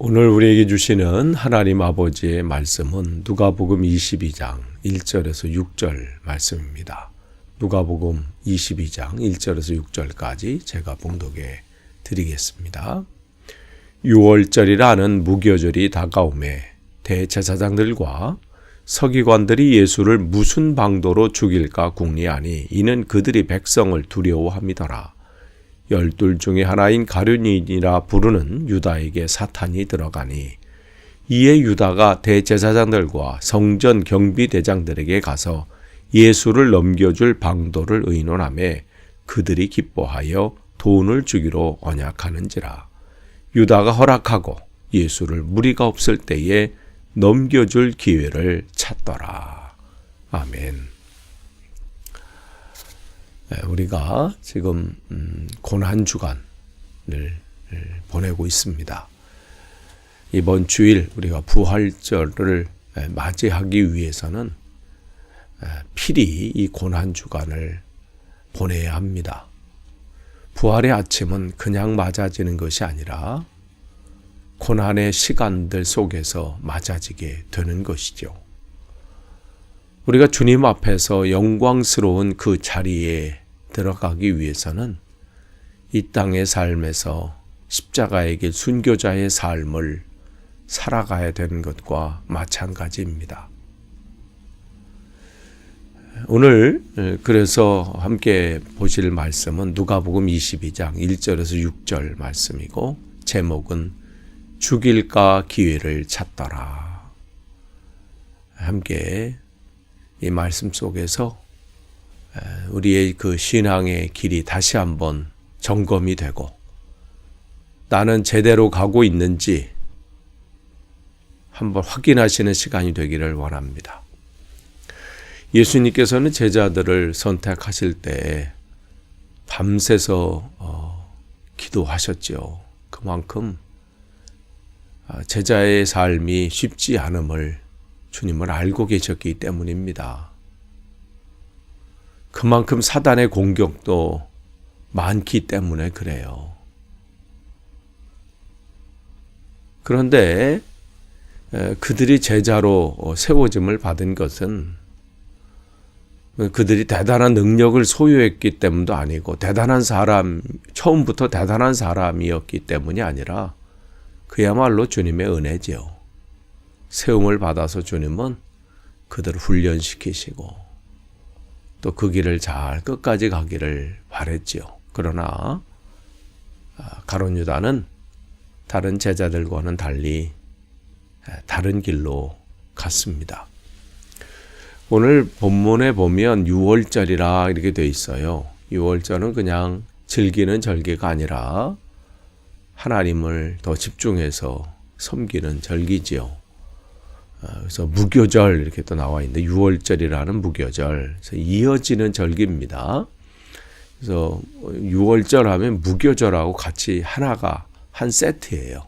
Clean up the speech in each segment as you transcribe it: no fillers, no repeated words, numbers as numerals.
오늘 우리에게 주시는 하나님 아버지의 말씀은 누가복음 22장 1절에서 6절 말씀입니다. 누가복음 22장 1절에서 6절까지 제가 봉독해 드리겠습니다. 6월절이라는 무교절이 다가오매 대제사장들과 서기관들이 예수를 무슨 방도로 죽일까 궁리하니 이는 그들이 백성을 두려워함이더라. 12 중에 하나인 가룟유다이라 부르는 유다에게 사탄이 들어가니 이에 유다가 대제사장들과 성전 경비대장들에게 가서 예수를 넘겨줄 방도를 의논하며 그들이 기뻐하여 돈을 주기로 언약하는지라. 유다가 허락하고 예수를 무리가 없을 때에 넘겨줄 기회를 찾더라. 아멘. 우리가 지금 고난주간을 보내고 있습니다. 이번 주일 우리가 부활절을 맞이하기 위해서는 필히 이 고난주간을 보내야 합니다. 부활의 아침은 그냥 맞아지는 것이 아니라 고난의 시간들 속에서 맞아지게 되는 것이죠. 우리가 주님 앞에서 영광스러운 그 자리에 들어가기 위해서는 이 땅의 삶에서 십자가의 길 순교자의 삶을 살아가야 되는 것과 마찬가지입니다. 오늘 그래서 함께 보실 말씀은 누가복음 22장 1절에서 6절 말씀이고 제목은 죽일까 기회를 찾더라. 함께 이 말씀 속에서 우리의 그 신앙의 길이 다시 한번 점검이 되고 나는 제대로 가고 있는지 한번 확인하시는 시간이 되기를 원합니다. 예수님께서는 제자들을 선택하실 때 밤새서 기도하셨죠. 그만큼 제자의 삶이 쉽지 않음을 주님은 알고 계셨기 때문입니다. 그만큼 사단의 공격도 많기 때문에 그래요. 그런데 그들이 제자로 세워짐을 받은 것은 그들이 대단한 능력을 소유했기 때문도 아니고 처음부터 대단한 사람이었기 때문이 아니라 그야말로 주님의 은혜지요. 세움을 받아서 주님은 그들을 훈련시키시고 또 그 길을 잘 끝까지 가기를 바랬지요. 그러나 가룟 유다는 다른 제자들과는 달리 다른 길로 갔습니다. 오늘 본문에 보면 6월절이라 이렇게 되어 있어요. 6월절은 그냥 즐기는 절기가 아니라 하나님을 더 집중해서 섬기는 절기지요. 그래서 무교절 이렇게 또 나와 있는데 6월절이라는 무교절, 그래서 이어지는 절기입니다. 그래서 6월절 하면 무교절하고 같이 하나가 한 세트예요.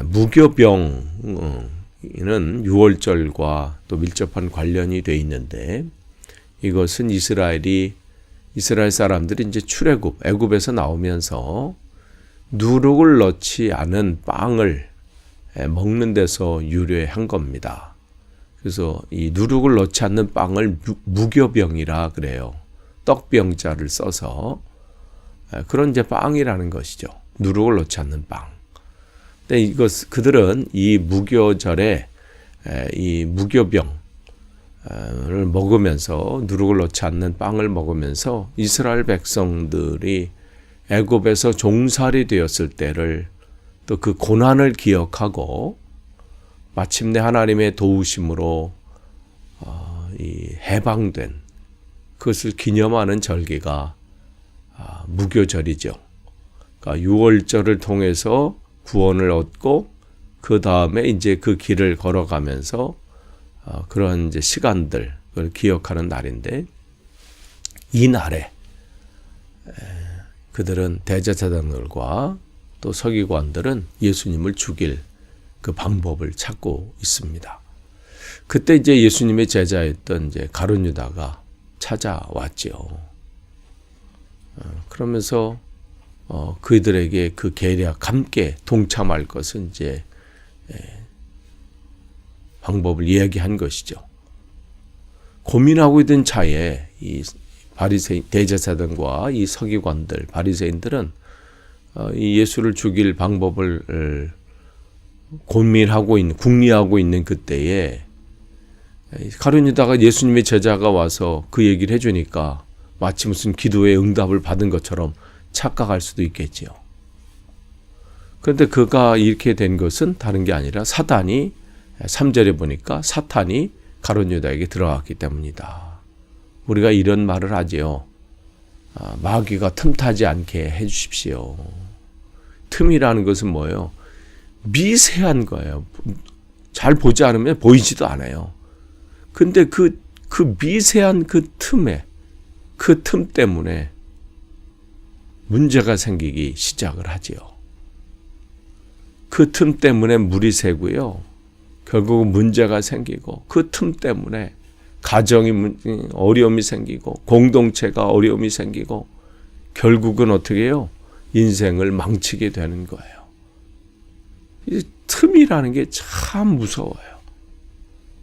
무교병은 6월절과 또 밀접한 관련이 돼 있는데 이것은 이스라엘 사람들이 이제 출애굽, 애굽에서 나오면서 누룩을 넣지 않은 빵을 먹는 데서 유래한 겁니다. 그래서 이 누룩을 넣지 않는 빵을 무교병이라 그래요. 떡병자를 써서 그런 이제 빵이라는 것이죠. 누룩을 넣지 않는 빵. 근데 그들은 이 무교절에 이 무교병을 먹으면서 누룩을 넣지 않는 빵을 먹으면서 이스라엘 백성들이 애굽에서 종살이 되었을 때를 또 그 고난을 기억하고 마침내 하나님의 도우심으로 이 해방된 그것을 기념하는 절기가 무교절이죠. 그러니까 6월절을 통해서 구원을 얻고 그 다음에 이제 그 길을 걸어가면서 그런 이제 시간들을 기억하는 날인데 이 날에 그들은 대제사장들과 또 서기관들은 예수님을 죽일 그 방법을 찾고 있습니다. 그때 이제 예수님의 제자였던 이제 가룟 유다가 찾아왔죠. 그러면서 그들에게 그 계략 함께 동참할 것은 이제 방법을 이야기한 것이죠. 고민하고 있던 차에 이 바리새인 대제사장과 이 서기관들, 바리새인들은 이 예수를 죽일 방법을 고민하고 있는, 궁리하고 있는 그때에 가룟 유다가 예수님의 제자가 와서 그 얘기를 해주니까 마치 무슨 기도의 응답을 받은 것처럼 착각할 수도 있겠지요. 그런데 그가 이렇게 된 것은 다른 게 아니라 사단이, 3절에 보니까 사탄이 가룟 유다에게 들어갔기 때문이다. 우리가 이런 말을 하지요. 마귀가 틈타지 않게 해주십시오. 틈이라는 것은 뭐예요? 미세한 거예요. 잘 보지 않으면 보이지도 않아요. 근데 그 미세한 그 틈에, 그 틈 때문에 문제가 생기기 시작을 하지요. 그 틈 때문에 물이 새고요. 결국 문제가 생기고, 그 틈 때문에 가정이 어려움이 생기고, 공동체가 어려움이 생기고, 결국은 어떻게 해요? 인생을 망치게 되는 거예요. 이 틈이라는 게 참 무서워요.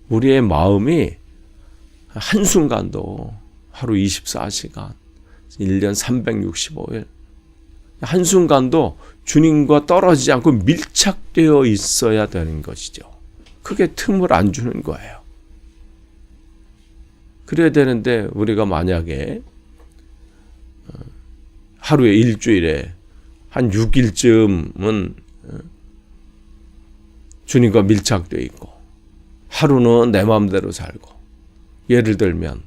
우리의 마음이 한순간도 하루 24시간, 1년 365일, 한순간도 주님과 떨어지지 않고 밀착되어 있어야 되는 것이죠. 그게 틈을 안 주는 거예요. 그래야 되는데 우리가 만약에 하루에 일주일에 한 6일쯤은 주님과 밀착되어 있고 하루는 내 마음대로 살고, 예를 들면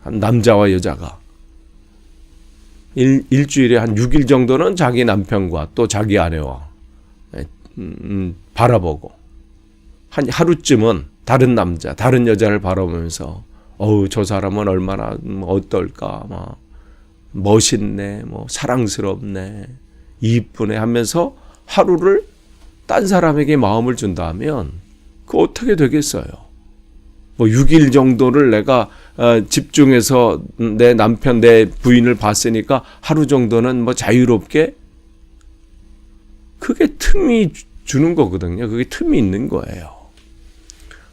한 남자와 여자가 일주일에 한 6일 정도는 자기 남편과 또 자기 아내와 바라보고, 한 하루쯤은 다른 남자, 다른 여자를 바라보면서 저 사람은 얼마나 어떨까, 막 멋있네, 사랑스럽네, 이쁘네 하면서 하루를 딴 사람에게 마음을 준다면 그거 어떻게 되겠어요? 6일 정도를 내가 집중해서 내 남편, 내 부인을 봤으니까 하루 정도는 자유롭게, 그게 틈이 주는 거거든요. 그게 틈이 있는 거예요.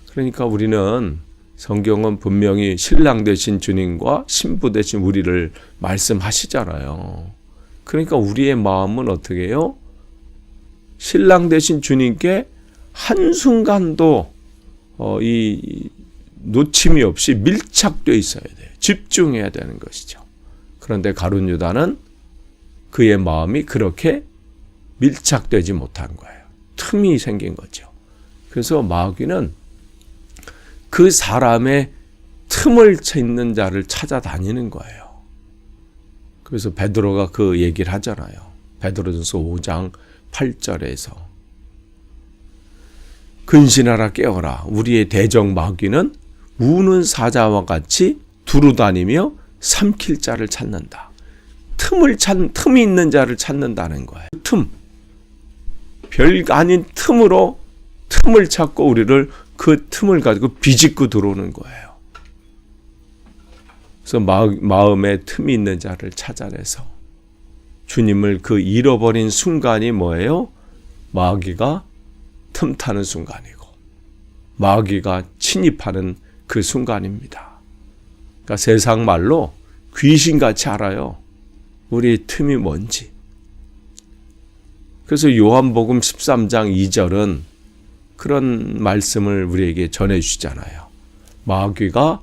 그러니까 우리는, 성경은 분명히 신랑 되신 주님과 신부 되신 우리를 말씀하시잖아요. 그러니까 우리의 마음은 어떻게 해요? 신랑 되신 주님께 한순간도 이 놓침이 없이 밀착되어 있어야 돼요. 집중해야 되는 것이죠. 그런데 가룟 유다는 그의 마음이 그렇게 밀착되지 못한 거예요. 틈이 생긴 거죠. 그래서 마귀는 그 사람의 틈을 찾는 자를 찾아다니는 거예요. 그래서 베드로가 그 얘기를 하잖아요. 베드로전서 5장 8절에서 근신하라 깨어라. 우리의 대적 마귀는 우는 사자와 같이 두루다니며 삼킬 자를 찾는다. 틈이 있는 자를 찾는다는 거예요. 별 아닌 틈으로 틈을 찾고 우리를 그 틈을 가지고 비집고 들어오는 거예요. 그래서 마음에 틈이 있는 자를 찾아내서 주님을 그 잃어버린 순간이 뭐예요? 마귀가 틈타는 순간이고 마귀가 침입하는 그 순간입니다. 그러니까 세상 말로 귀신같이 알아요. 우리의 틈이 뭔지. 그래서 요한복음 13장 2절은 그런 말씀을 우리에게 전해주시잖아요. 마귀가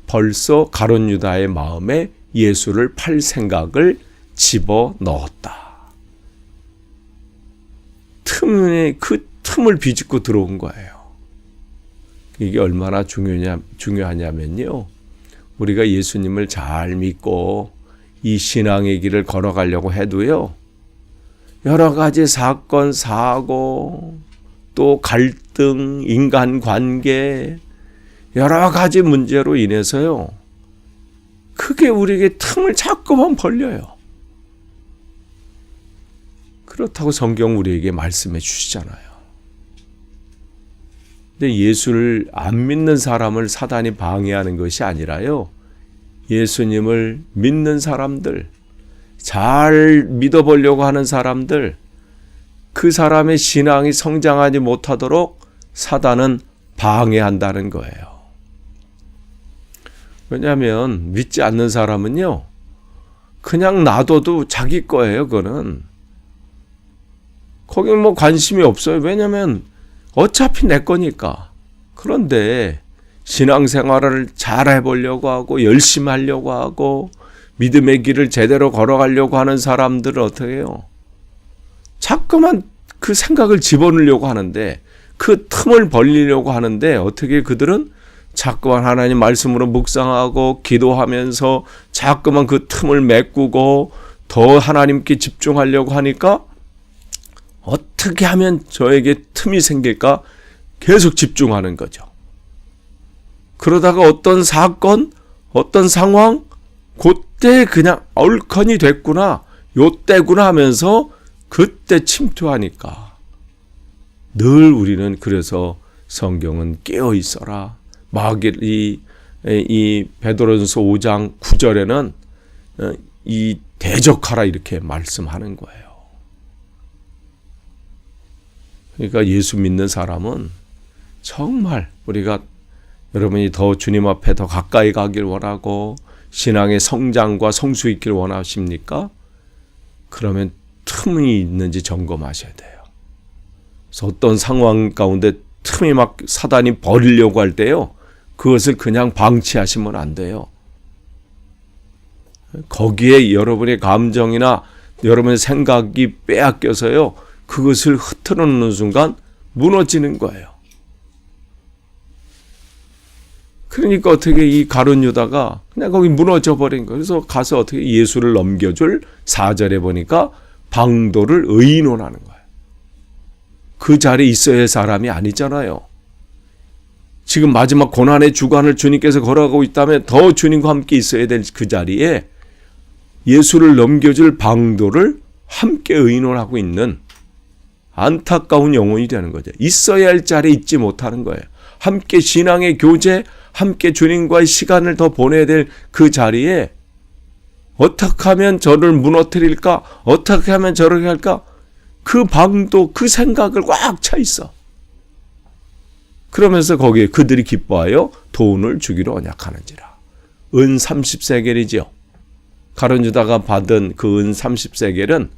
벌써 가룟 유다의 마음에 예수를 팔 생각을 집어넣었다. 그 틈을 비집고 들어온 거예요. 이게 얼마나 중요하냐면요. 우리가 예수님을 잘 믿고 이 신앙의 길을 걸어가려고 해도요. 여러 가지 사건, 사고, 또 갈등, 인간관계, 여러 가지 문제로 인해서요. 크게 우리에게 틈을 자꾸만 벌려요. 그렇다고 성경 우리에게 말씀해 주시잖아요. 근데 예수를 안 믿는 사람을 사단이 방해하는 것이 아니라요. 예수님을 믿는 사람들, 잘 믿어보려고 하는 사람들, 그 사람의 신앙이 성장하지 못하도록 사단은 방해한다는 거예요. 왜냐하면 믿지 않는 사람은요, 그냥 놔둬도 자기 거예요. 그거는 거기는 뭐 관심이 없어요. 왜냐하면 어차피 내 거니까. 그런데 신앙생활을 잘 해보려고 하고 열심히 하려고 하고 믿음의 길을 제대로 걸어가려고 하는 사람들은 어떻게 해요? 자꾸만 그 생각을 집어넣으려고 하는데, 그 틈을 벌리려고 하는데, 어떻게 그들은 자꾸만 하나님 말씀으로 묵상하고 기도하면서 자꾸만 그 틈을 메꾸고 더 하나님께 집중하려고 하니까 어떻게 하면 저에게 틈이 생길까 계속 집중하는 거죠. 그러다가 어떤 사건, 어떤 상황, 그때 그냥 얼큰이 됐구나, 요때구나 하면서 그때 침투하니까. 늘 우리는 그래서 성경은 깨어 있어라. 마귀 이 베드로전서 5장 9절에는 이 대적하라 이렇게 말씀하는 거예요. 그러니까 예수 믿는 사람은 정말 우리가 여러분이 더 주님 앞에 더 가까이 가길 원하고 신앙의 성장과 성수 있길 원하십니까? 그러면 틈이 있는지 점검하셔야 돼요. 그래서 어떤 상황 가운데 틈이 막 사단이 버리려고 할 때요, 그것을 그냥 방치하시면 안 돼요. 거기에 여러분의 감정이나 여러분의 생각이 빼앗겨서요, 그것을 흐트러 놓는 순간 무너지는 거예요. 그러니까 어떻게 이 가룟 유다가 그냥 거기 무너져 버린 거예요. 그래서 가서 어떻게 예수를 넘겨줄 4절에 보니까 방도를 의논하는 거예요. 그 자리에 있어야 할 사람이 아니잖아요. 지금 마지막 고난의 주관을 주님께서 걸어가고 있다면 더 주님과 함께 있어야 될 그 자리에 예수를 넘겨줄 방도를 함께 의논하고 있는 안타까운 영혼이 되는 거죠. 있어야 할 자리에 있지 못하는 거예요. 함께 신앙의 교제, 함께 주님과의 시간을 더 보내야 될 그 자리에 어떻게 하면 저를 무너뜨릴까? 어떻게 하면 저렇게 할까? 그 방도, 그 생각을 꽉 차 있어. 그러면서 거기에 그들이 기뻐하여 돈을 주기로 언약하는지라. 은 30세겔이죠. 가룟 유다가 받은 그 은 30세겔은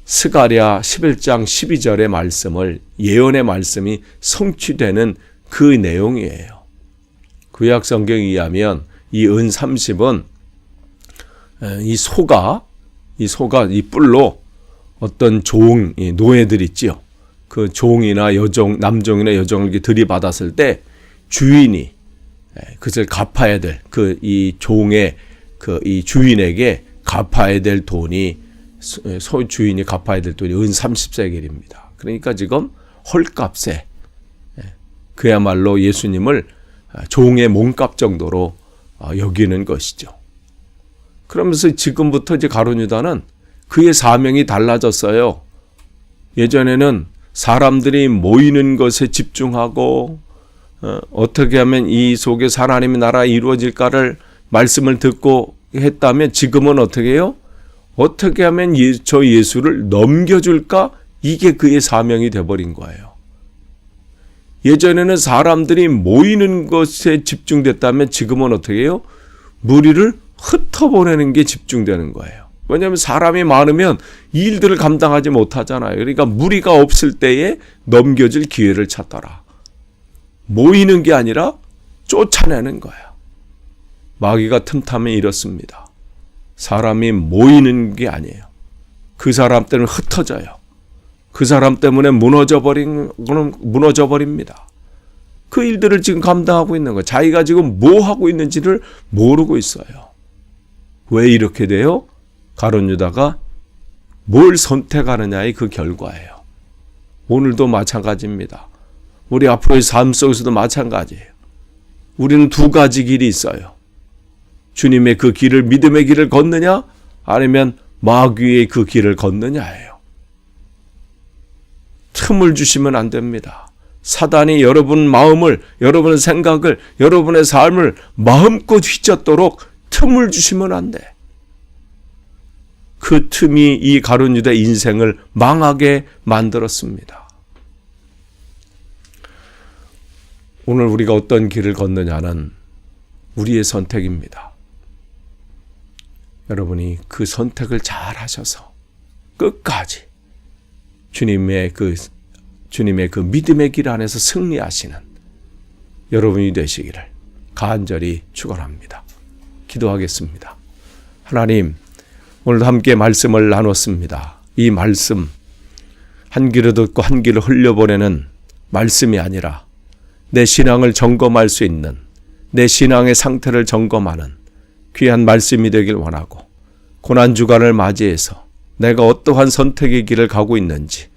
스가랴 11장 12절의 말씀을, 예언의 말씀이 성취되는 그 내용이에요. 구약 성경에 의하면 이 은 30은 이 소가 이 뿔로 어떤 종, 노예들 있지요. 그 종이나 여종, 남종이나 여종을 이렇게 들이받았을 때 주인이 그것을 갚아야 될 이 종의 이 주인에게 갚아야 될 돈이, 소 주인이 갚아야 될 돈이 은 30세겔입니다. 그러니까 지금 헐값에 그야말로 예수님을 종의 몸값 정도로 여기는 것이죠. 그러면서 지금부터 이제 가룟 유다는 그의 사명이 달라졌어요. 예전에는 사람들이 모이는 것에 집중하고 어떻게 하면 이 속에서 하나님의 나라가 이루어질까를 말씀을 듣고 했다면, 지금은 어떻게 해요? 어떻게 하면 저 예수를 넘겨줄까? 이게 그의 사명이 돼버린 거예요. 예전에는 사람들이 모이는 것에 집중됐다면 지금은 어떻게 해요? 무리를 흩어보내는 게 집중되는 거예요. 왜냐하면 사람이 많으면 이 일들을 감당하지 못하잖아요. 그러니까 무리가 없을 때에 넘겨줄 기회를 찾더라. 모이는 게 아니라 쫓아내는 거예요. 마귀가 틈타면 이렇습니다. 사람이 모이는 게 아니에요. 그 사람 때문에 흩어져요. 그 사람 때문에 무너져 버립니다. 그 일들을 지금 감당하고 있는 거예요. 자기가 지금 뭐 하고 있는지를 모르고 있어요. 왜 이렇게 돼요? 가룟 유다가 뭘 선택하느냐의 그 결과예요. 오늘도 마찬가지입니다. 우리 앞으로의 삶 속에서도 마찬가지예요. 우리는 두 가지 길이 있어요. 주님의 그 길을, 믿음의 길을 걷느냐, 아니면 마귀의 그 길을 걷느냐예요. 틈을 주시면 안 됩니다. 사단이 여러분 마음을, 여러분의 생각을, 여러분의 삶을 마음껏 휘젓도록 틈을 주시면 안 돼. 그 틈이 이 가룟 유다 인생을 망하게 만들었습니다. 오늘 우리가 어떤 길을 걷느냐는 우리의 선택입니다. 여러분이 그 선택을 잘 하셔서 끝까지 주님의 그 믿음의 길 안에서 승리하시는 여러분이 되시기를 간절히 축원합니다. 기도하겠습니다. 하나님, 오늘도 함께 말씀을 나눴습니다. 이 말씀, 한 귀로 듣고 한 귀로 흘려보내는 말씀이 아니라 내 신앙을 점검할 수 있는, 내 신앙의 상태를 점검하는 귀한 말씀이 되길 원하고, 고난주간을 맞이해서 내가 어떠한 선택의 길을 가고 있는지,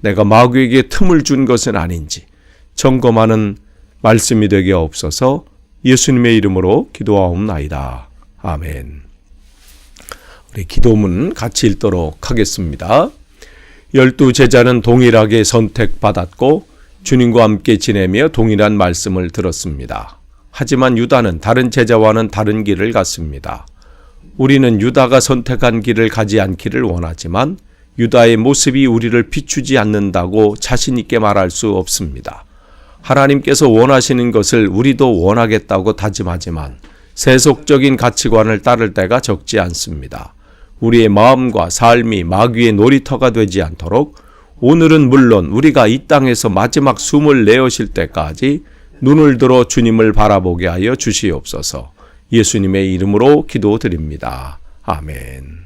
내가 마귀에게 틈을 준 것은 아닌지 점검하는 말씀이 되게 없어서 예수님의 이름으로 기도하옵나이다. 아멘. 우리 기도문 같이 읽도록 하겠습니다. 12제자는 동일하게 선택받았고 주님과 함께 지내며 동일한 말씀을 들었습니다. 하지만 유다는 다른 제자와는 다른 길을 갔습니다. 우리는 유다가 선택한 길을 가지 않기를 원하지만 유다의 모습이 우리를 비추지 않는다고 자신 있게 말할 수 없습니다. 하나님께서 원하시는 것을 우리도 원하겠다고 다짐하지만 세속적인 가치관을 따를 때가 적지 않습니다. 우리의 마음과 삶이 마귀의 놀이터가 되지 않도록 오늘은 물론 우리가 이 땅에서 마지막 숨을 내어쉴 때까지 눈을 들어 주님을 바라보게 하여 주시옵소서. 예수님의 이름으로 기도드립니다. 아멘.